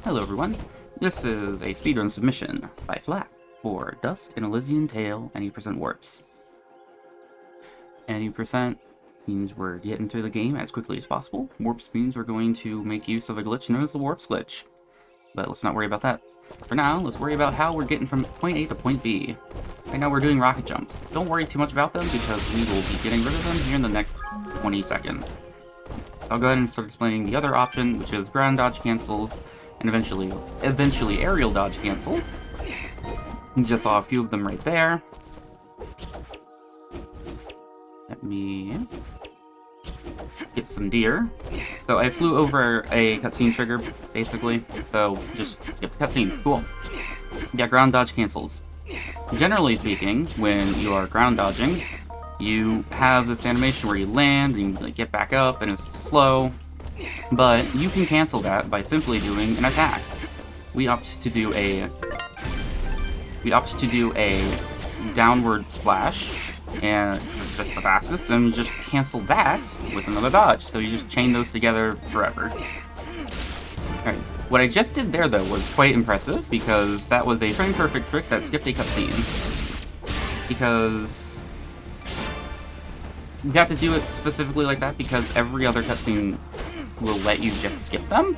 Hello everyone, this is a speedrun submission by Flat for Dusk and Elysian Tale, any percent warps. Any percent means we're getting through the game as quickly as possible. Warps means we're going to make use of a glitch known as the warps glitch. But let's not worry about that. For now, let's worry about how we're getting from point A to point B. Right now we're doing rocket jumps. Don't worry too much about them because we will be getting rid of them here in the next 20 seconds. I'll go ahead and start explaining the other option, which is ground dodge cancels, and eventually aerial dodge cancels. You just saw a few of them right there. Let me get some deer. So I flew over a cutscene trigger, basically. So just skip the cutscene. Cool. Yeah, ground dodge cancels. Generally speaking, when you are ground dodging, you have this animation where you land and you get back up and it's slow. But you can cancel that by simply doing an attack. We opt to do a downward slash, and it's just the fastest, and you just cancel that with another dodge. So you just chain those together forever. Alright, what I just did there though was quite impressive because that was a frame perfect trick that skipped a cutscene. Because you have to do it specifically like that because every other cutscene will let you just skip them.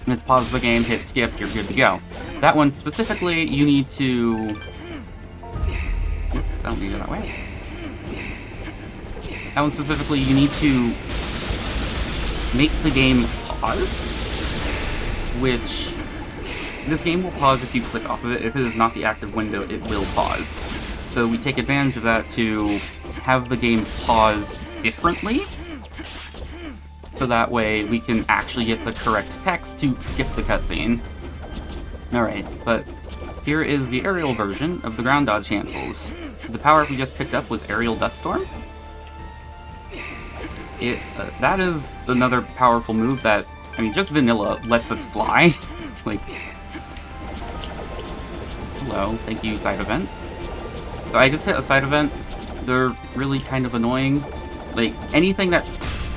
Just pause the game, hit skip, you're good to go. That one specifically, you need to... Oops, I don't need to go that way. That one specifically, you need to make the game pause, which this game will pause if you click off of it. If it is not the active window, it will pause. So we take advantage of that to have the game pause differently, so that way we can actually get the correct text to skip the cutscene. Alright, but here is the aerial version of the ground dodge cancels. The power we just picked up was Aerial Dust Storm. That is another powerful move that, I mean, just vanilla lets us fly. Like, hello, thank you, side event. So I just hit a side event. They're really kind of annoying. Like, anything that,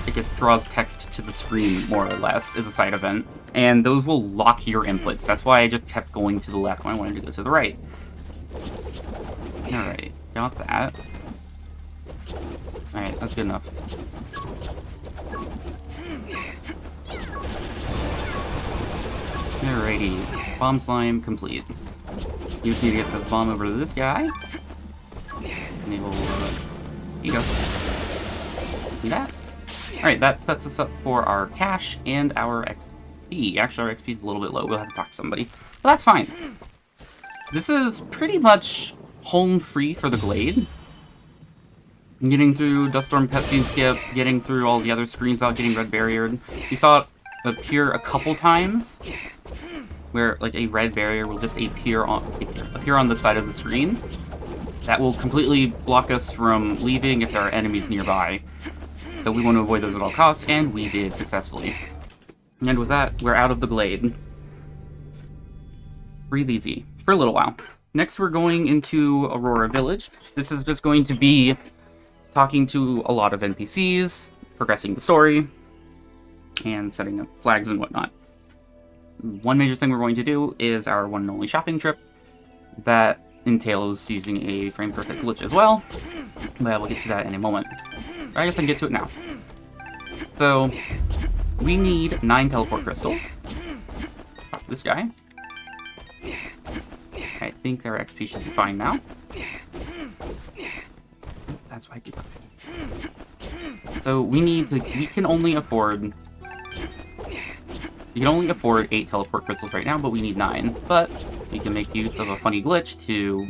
I guess, draws text to the screen, more or less, is a side event. And those will lock your inputs. That's why I just kept going to the left when I wanted to go to the right. Alright, got that. Alright, that's good enough. Alrighty, bomb slime complete. You just need to get this bomb over to this guy. Enable, here you go. See that? Alright, that sets us up for our cash and our XP. Actually, our XP is a little bit low. We'll have to talk to somebody. But that's fine. This is pretty much home free for the Glade. Getting through Dust Storm cutscene skip, getting through all the other screens without getting red barriered. You saw it appear a couple times, where like a red barrier will just appear on the side of the screen. That will completely block us from leaving if there are enemies nearby. So we want to avoid those at all costs, and we did successfully. And with that, we're out of the Glade. Breathe easy. For a little while. Next, we're going into Aurora Village. This is just going to be talking to a lot of NPCs, progressing the story, and setting up flags and whatnot. One major thing we're going to do is our one and only shopping trip. That entails using a frame perfect glitch as well, but we'll get to that in a moment. I guess I can get to it now. So, we need 9 teleport crystals. Talk to this guy. I think our XP should be fine now. That's why I do that. So we can only afford 8 teleport crystals right now, but we need 9. But we can make use of a funny glitch to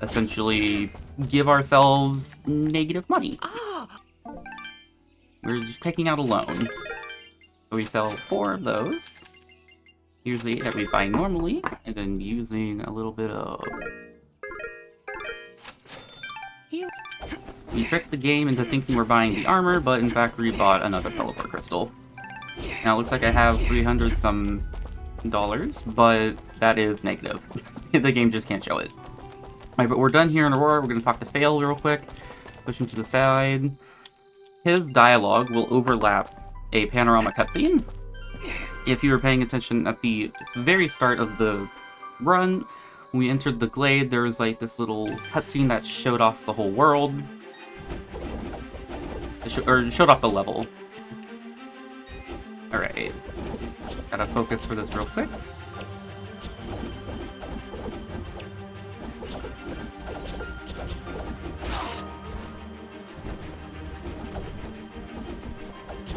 essentially give ourselves negative money. We're just taking out a loan. So we sell 4 of those. Here's the 8 that we buy normally, and then using a little bit of... We tricked the game into thinking we're buying the armor, but in fact we bought another teleport crystal. Now it looks like I have $300 some, but that is negative. The game just can't show it. Alright, but we're done here in Aurora. We're going to talk to Fail real quick. Push him to the side. His dialogue will overlap a panorama cutscene, if you were paying attention at the very start of the run, when we entered the glade, there was like this little cutscene that showed off the whole world. Or showed off the level. Alright. Gotta focus for this real quick.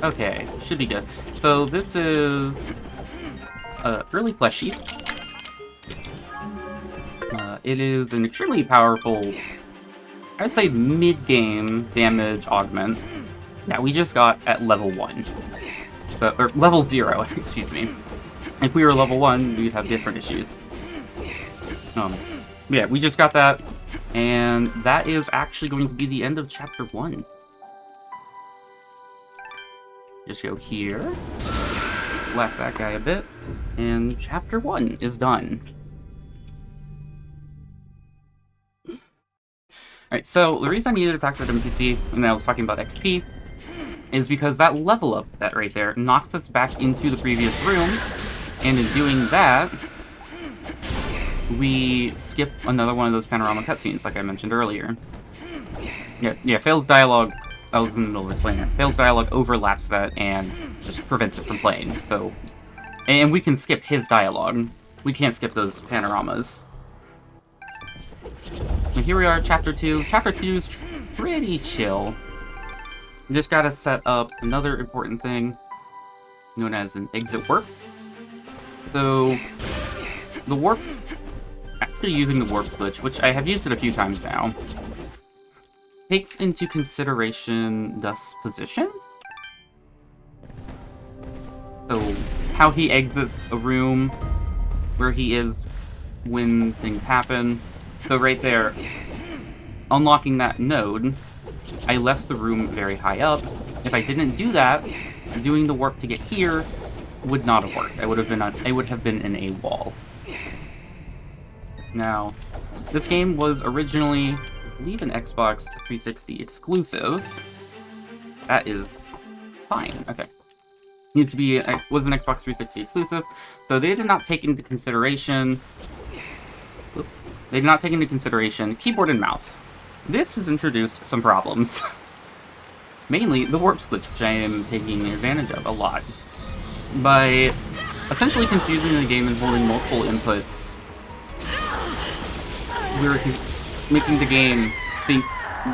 Okay, should be good. So this is really fleshy. It is an extremely powerful, I'd say mid-game damage augment that we just got at level 1. So, or level 0, excuse me. If we were level 1, we'd have different issues. Yeah, we just got that, and that is actually going to be the end of Chapter 1. Just go here, slap that guy a bit, and Chapter 1 is done. Alright, so the reason I needed to talk about NPC when I was talking about XP is because that level up, that right there, knocks us back into the previous room, and in doing that, we skip another one of those panorama cutscenes, like I mentioned earlier. Yeah, Fail's dialogue, I was in the middle of explaining it. Fail's dialogue overlaps that and just prevents it from playing, so... And we can skip his dialogue. We can't skip those panoramas. And here we are, Chapter 2. Chapter 2 is pretty chill. You just gotta set up another important thing known as an exit warp. So, the warp... Actually using the warp glitch, which I have used it a few times now, takes into consideration Dust's position. So, how he exits a room, where he is when things happen. So right there, unlocking that node, I left the room very high up. If I didn't do that, doing the warp to get here would not have worked. I would have been in a wall. Now, this game was originally, I believe, an Xbox 360 exclusive. That is fine. Okay. Needs to be, was an Xbox 360 exclusive, so they did not take into consideration... They did not take into consideration keyboard and mouse. This has introduced some problems. Mainly the warp glitch, which I am taking advantage of a lot. By essentially confusing the game and holding multiple inputs, we're making the game think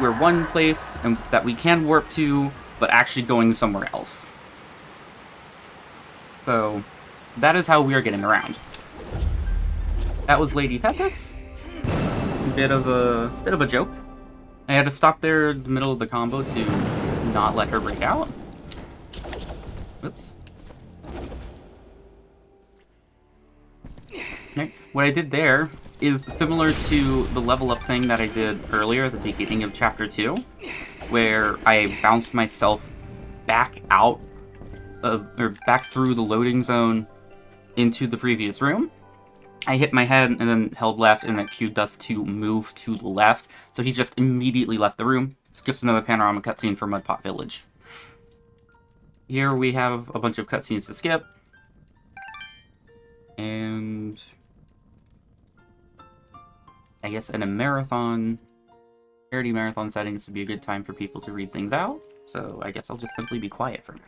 we're one place and that we can warp to, but actually going somewhere else. So, that is how we are getting around. That was Lady Tethys. Bit of a joke. I had to stop there in the middle of the combo to not let her break out. Oops. Okay. What I did there is similar to the level up thing that I did earlier at the beginning of Chapter 2, where I bounced myself back out of, or back through the loading zone into the previous room. I hit my head and then held left, and then cued Dust to move to the left, so he just immediately left the room. Skips another panorama cutscene for Mudpot Village. Here we have a bunch of cutscenes to skip. And... I guess in a marathon, parody marathon settings would be a good time for people to read things out, so I guess I'll just simply be quiet for now.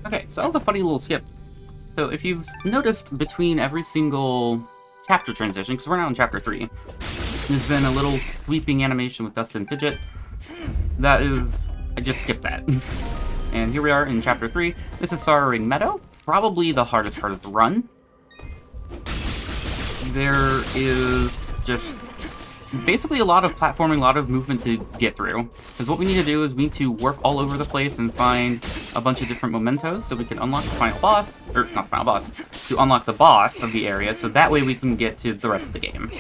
Okay, so that was a funny little skip. So if you've noticed between every single chapter transition, because we're now in Chapter 3, there's been a little sweeping animation with Dust and Fidget. That is I just skipped that. And here we are in Chapter 3. This is Sorrowing Meadow. Probably the hardest part of the run. There is just basically a lot of platforming, a lot of movement to get through. Because what we need to do is we need to warp all over the place and find a bunch of different mementos so we can unlock the final boss, or not the final boss, to unlock the boss of the area, so that way we can get to the rest of the game.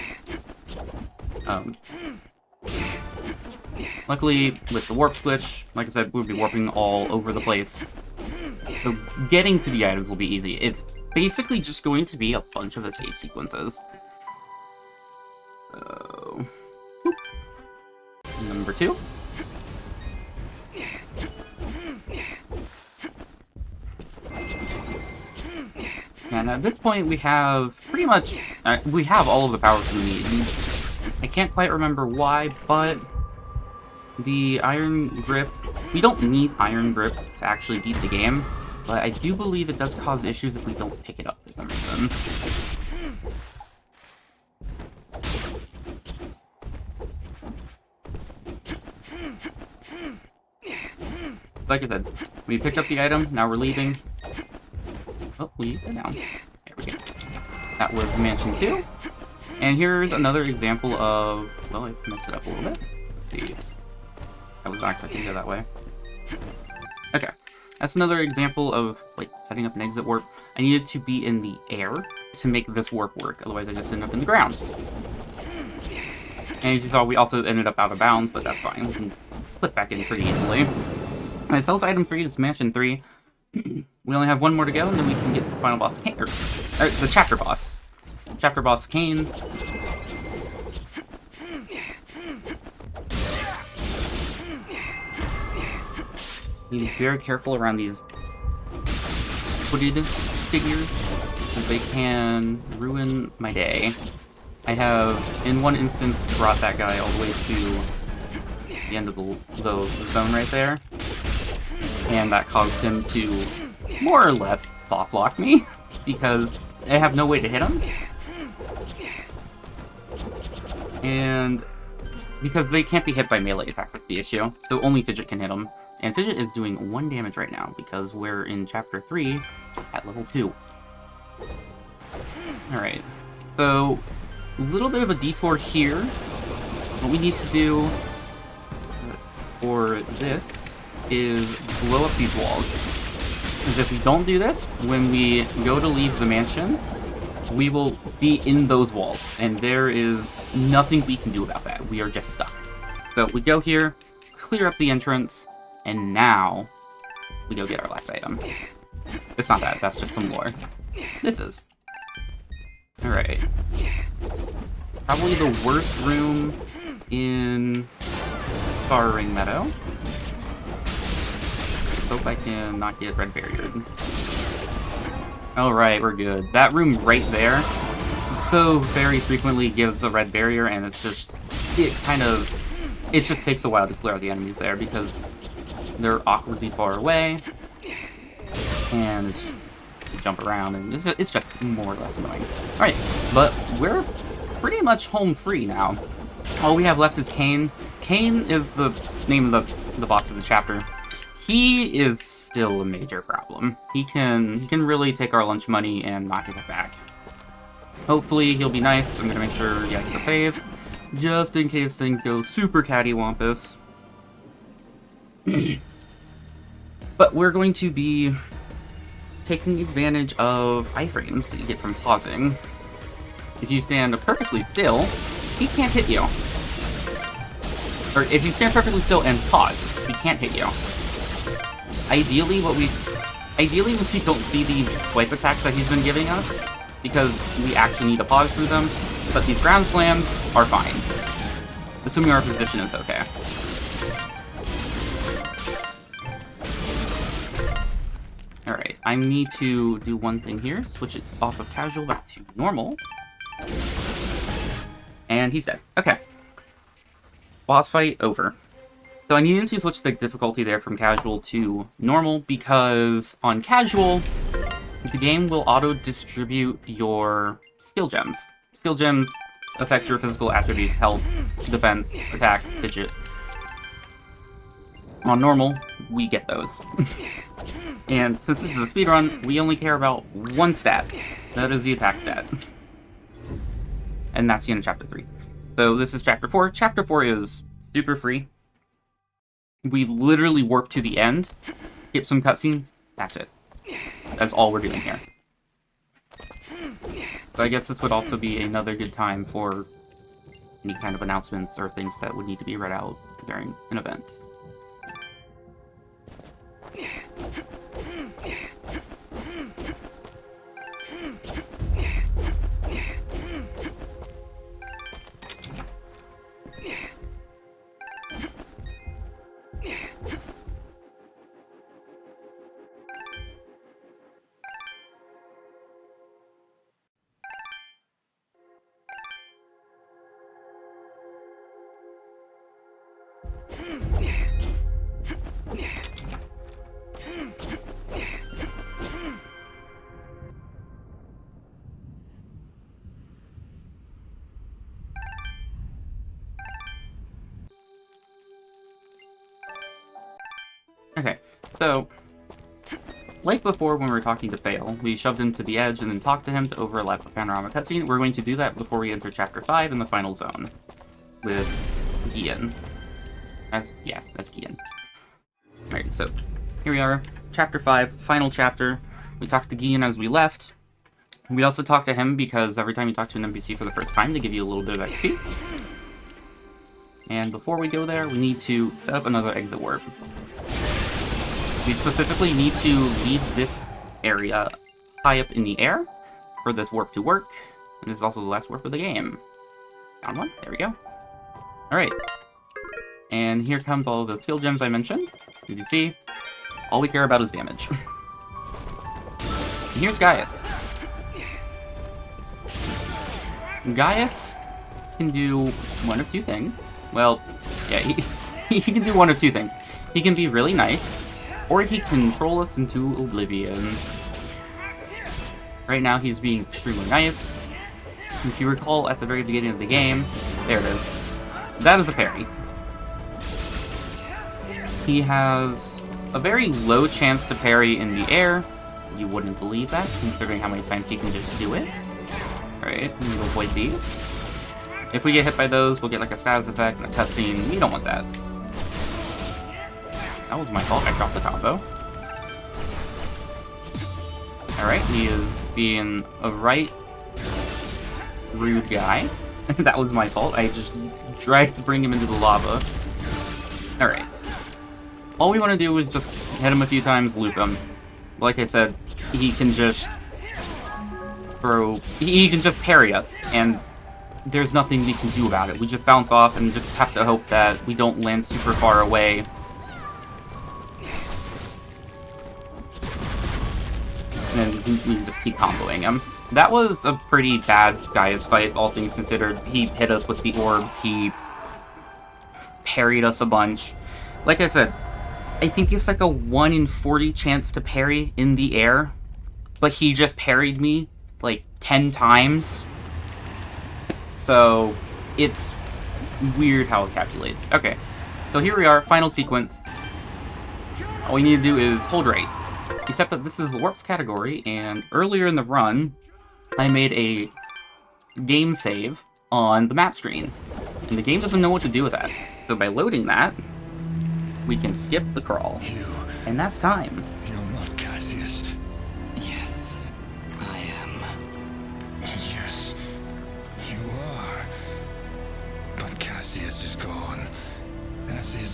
Luckily, with the warp switch, like I said, we'll be warping all over the place. So getting to the items will be easy. It's basically just going to be a bunch of escape sequences. So, number 2. And at this point, we have pretty much, we have all of the powers we need. I can't quite remember why, but the Iron Grip, we don't need Iron Grip to actually beat the game, but I do believe it does cause issues if we don't pick it up for some reason. Like I said, we picked up the item, now we're leaving. Oh, we go down. There we go. That was Mansion 2. And here's another example of... Well, I messed it up a little bit. Let's see. I was not expecting to go that way. Okay. That's another example of, like, setting up an exit warp. I needed to be in the air to make this warp work, otherwise I just ended up in the ground. And as you saw, we also ended up out of bounds, but that's fine. We can flip back in pretty easily. Alright, so that's item 3, it's Mansion 3. We only have one more to go, and then we can get the final boss, Kane, or the chapter boss. Chapter boss, Kane. Need to be very careful around these hooded figures, as they can ruin my day. I have, in one instance, brought that guy all the way to the end of the zone right there, and that caused him to more or less soft lock me, because I have no way to hit him, and because they can't be hit by melee attacks, that's the issue, so only Fidget can hit him, and Fidget is doing 1 damage right now, because we're in Chapter 3 at level 2. Alright, so a little bit of a detour here. What we need to do for this is blow up these walls. Because if we don't do this, when we go to leave the mansion, we will be in those walls, and there is nothing we can do about that. We are just stuck. So we go here, clear up the entrance, and now we go get our last item. It's not that, that's just some lore. This is. Alright. Probably the worst room in Sorrowing Meadow. Hope I can not get red barriered. Alright, we're good. That room right there so very frequently gives the red barrier, and it's just, it just takes a while to clear out the enemies there because they're awkwardly far away, and it's just, to jump around, and it's just more or less annoying. Alright, but we're pretty much home free now. All we have left is Kane. Kane is the name of the boss of the chapter. He is still a major problem. He can really take our lunch money and not give it back. Hopefully he'll be nice. I'm gonna make sure he has to save, just in case things go super cattywampus. But we're going to be taking advantage of iframes that you get from pausing. If you stand perfectly still, he can't hit you. Or if you stand perfectly still and pause, he can't hit you. Ideally, we don't see these swipe attacks that he's been giving us, because we actually need to pause through them, but these ground slams are fine. Assuming our position is okay. Alright, I need to do one thing here, switch it off of casual back to normal. And he's dead. Okay. Boss fight over. So I needed to switch the difficulty there from casual to normal, because on casual, the game will auto-distribute your skill gems. Skill gems affect your physical attributes, health, defense, attack, fidget. On normal, we get those. And since this is a speedrun, we only care about one stat. That is the attack stat. And that's the end of Chapter 3. So this is Chapter 4. Chapter 4 is super free. We literally warp to the end, skip some cutscenes, that's it. That's all we're doing here. So I guess this would also be another good time for any kind of announcements or things that would need to be read out during an event. Okay, so, like before when we were talking to Fail, we shoved him to the edge and then talked to him to overlap the panorama cutscene. We're going to do that before we enter Chapter 5 in the final zone, with Gian. That's Gian. Alright, so, here we are, Chapter 5, final chapter. We talked to Gian as we left. We also talked to him because every time you talk to an NPC for the first time, they give you a little bit of XP. And before we go there, we need to set up another exit warp. We specifically need to leave this area high up in the air for this warp to work. And this is also the last warp of the game. Found one. There we go. Alright. And here comes all of the skill gems I mentioned. As you can see, all we care about is damage. And here's Gaius. Gaius can do one of two things. Well, yeah, he can do one of two things. He can be really nice, or he can control us into oblivion. Right now, he's being extremely nice. If you recall at the very beginning of the game, there it is. That is a parry. He has a very low chance to parry in the air. You wouldn't believe that, considering how many times he can just do it. Alright, we need to avoid these. If we get hit by those, we'll get like a status effect and a cutscene. We don't want that. That was my fault, I dropped the combo. Alright, he is being a right rude guy. That was my fault, I just tried to bring him into the lava. Alright. All we want to do is just hit him a few times, loop him. Like I said, he can just throw... He can just parry us, and there's nothing we can do about it. We just bounce off and just have to hope that we don't land super far away. And then we can just keep comboing him. That was a pretty bad Gaius fight, all things considered. He hit us with the orbs, he parried us a bunch. Like I said, I think it's like a 1 in 40 chance to parry in the air, but he just parried me like 10 times. So, it's weird how it calculates. Okay, so here we are, final sequence. All we need to do is hold right. Except that this is the warps category, and earlier in the run, I made a game save on the map screen. And the game doesn't know what to do with that. So by loading that, we can skip the crawl. And that's time. You're not Cassius. Yes, I am. Yes, you are. But Cassius is gone. As is